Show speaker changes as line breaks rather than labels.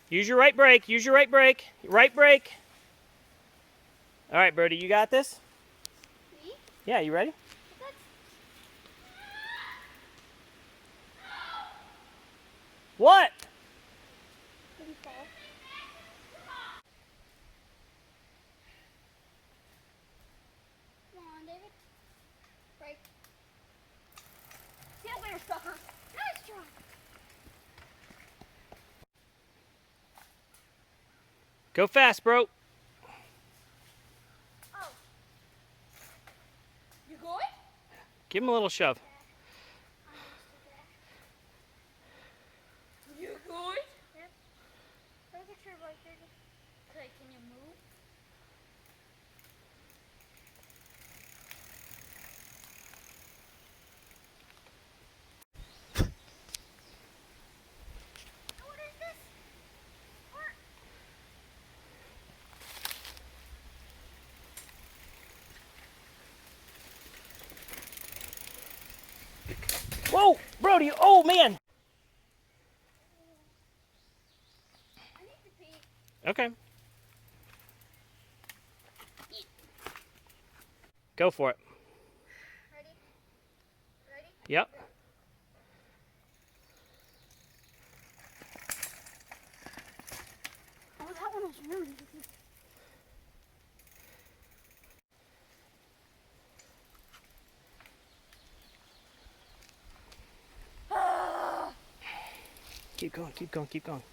Use your right brake. Use your right brake. Right brake. All right, Birdie, you got this?
Me?
Yeah, you ready? What?
Did he fall? Come on, David. Break. See you later, sucker. Nice try.
Go fast, bro.
Oh. You going?
Give him a little shove.
You going? Yep. Look at your bike, David. Okay, can you move? What is this? What?
Whoa, Brody. Oh, man.
I need to pee.
Okay. Go for it.
Ready? Ready?
Yep.
Oh, that one was really easy.
Keep going, keep going, keep going.